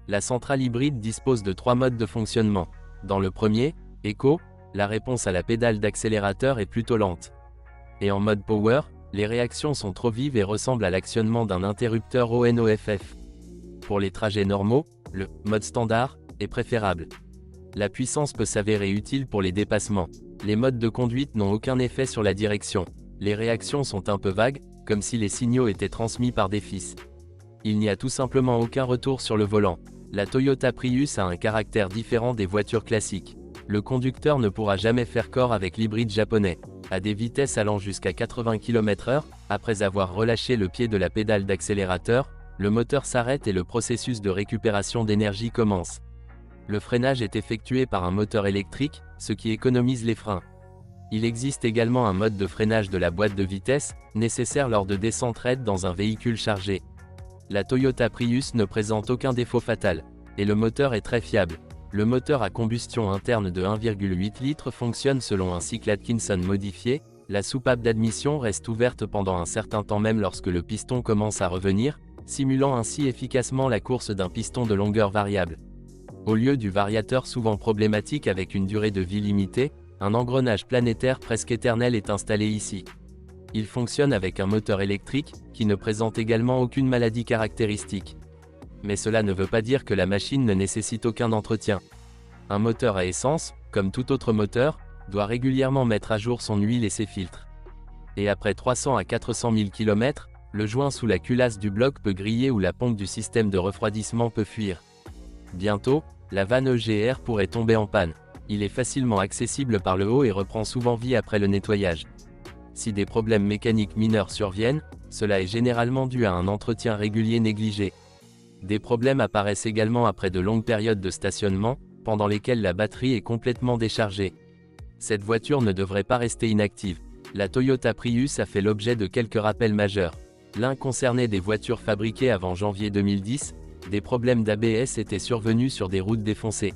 La centrale hybride dispose de 3 modes de fonctionnement. Dans le premier, Eco, la réponse à la pédale d'accélérateur est plutôt lente. Et en mode Power, les réactions sont trop vives et ressemblent à l'actionnement d'un interrupteur on/off. Pour les trajets normaux, le mode standard est préférable. La puissance peut s'avérer utile pour les dépassements. Les modes de conduite n'ont aucun effet sur la direction. Les réactions sont un peu vagues, comme si les signaux étaient transmis par des fils. Il n'y a tout simplement aucun retour sur le volant. La Toyota Prius a un caractère différent des voitures classiques. Le conducteur ne pourra jamais faire corps avec l'hybride japonais. À des vitesses allant jusqu'à 80 km/h, après avoir relâché le pied de la pédale d'accélérateur, le moteur s'arrête et le processus de récupération d'énergie commence. Le freinage est effectué par un moteur électrique, ce qui économise les freins. Il existe également un mode de freinage de la boîte de vitesse, nécessaire lors de descentes raides dans un véhicule chargé. La Toyota Prius ne présente aucun défaut fatal, et le moteur est très fiable. Le moteur à combustion interne de 1,8 litres fonctionne selon un cycle Atkinson modifié. La soupape d'admission reste ouverte pendant un certain temps même lorsque le piston commence à revenir, simulant ainsi efficacement la course d'un piston de longueur variable. Au lieu du variateur souvent problématique avec une durée de vie limitée, un engrenage planétaire presque éternel est installé ici. Il fonctionne avec un moteur électrique, qui ne présente également aucune maladie caractéristique. Mais cela ne veut pas dire que la machine ne nécessite aucun entretien. Un moteur à essence, comme tout autre moteur, doit régulièrement mettre à jour son huile et ses filtres. Et après 300 à 400 000 km, le joint sous la culasse du bloc peut griller ou la pompe du système de refroidissement peut fuir. Bientôt, la vanne EGR pourrait tomber en panne. Il est facilement accessible par le haut et reprend souvent vie après le nettoyage. Si des problèmes mécaniques mineurs surviennent, cela est généralement dû à un entretien régulier négligé. Des problèmes apparaissent également après de longues périodes de stationnement, pendant lesquelles la batterie est complètement déchargée. Cette voiture ne devrait pas rester inactive. La Toyota Prius a fait l'objet de quelques rappels majeurs. L'un concernait des voitures fabriquées avant janvier 2010, des problèmes d'ABS étaient survenus sur des routes défoncées.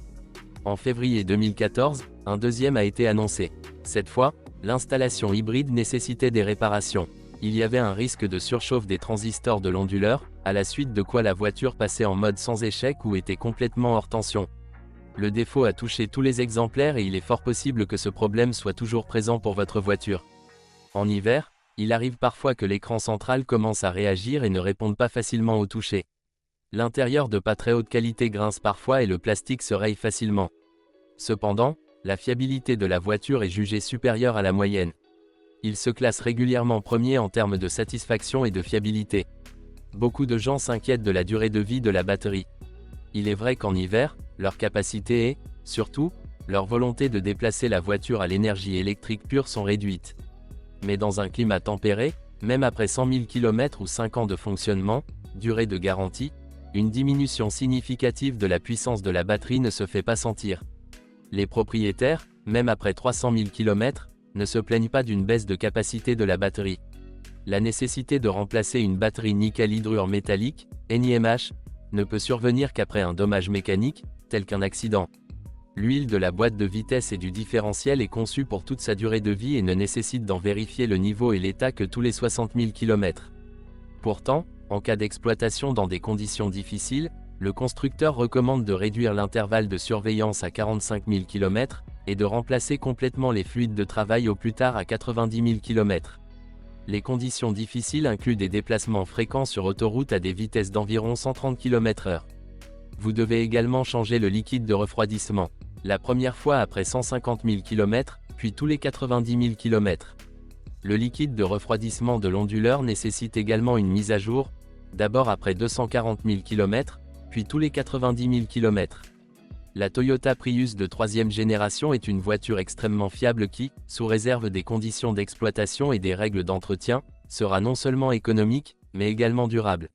En février 2014, un deuxième a été annoncé. Cette fois, l'installation hybride nécessitait des réparations. Il y avait un risque de surchauffe des transistors de l'onduleur, à la suite de quoi la voiture passait en mode sans échec ou était complètement hors tension. Le défaut a touché tous les exemplaires et il est fort possible que ce problème soit toujours présent pour votre voiture. En hiver, il arrive parfois que l'écran central commence à réagir et ne réponde pas facilement au toucher. L'intérieur de pas très haute qualité grince parfois et le plastique se raye facilement. Cependant, la fiabilité de la voiture est jugée supérieure à la moyenne. Il se classe régulièrement premier en termes de satisfaction et de fiabilité. Beaucoup de gens s'inquiètent de la durée de vie de la batterie. Il est vrai qu'en hiver, leur capacité et, surtout, leur volonté de déplacer la voiture à l'énergie électrique pure sont réduites. Mais dans un climat tempéré, même après 100 000 km ou 5 ans de fonctionnement, durée de garantie, une diminution significative de la puissance de la batterie ne se fait pas sentir. Les propriétaires, même après 300 000 km, ne se plaignent pas d'une baisse de capacité de la batterie. La nécessité de remplacer une batterie nickel-hydrure métallique, NiMH, ne peut survenir qu'après un dommage mécanique, tel qu'un accident. L'huile de la boîte de vitesse et du différentiel est conçue pour toute sa durée de vie et ne nécessite d'en vérifier le niveau et l'état que tous les 60 000 km. Pourtant, en cas d'exploitation dans des conditions difficiles, le constructeur recommande de réduire l'intervalle de surveillance à 45 000 km, et de remplacer complètement les fluides de travail au plus tard à 90 000 km. Les conditions difficiles incluent des déplacements fréquents sur autoroute à des vitesses d'environ 130 km/h. Vous devez également changer le liquide de refroidissement. La première fois après 150 000 km, puis tous les 90 000 km. Le liquide de refroidissement de l'onduleur nécessite également une mise à jour, d'abord après 240 000 km, puis tous les 90 000 km. La Toyota Prius de 3e génération est une voiture extrêmement fiable qui, sous réserve des conditions d'exploitation et des règles d'entretien, sera non seulement économique, mais également durable.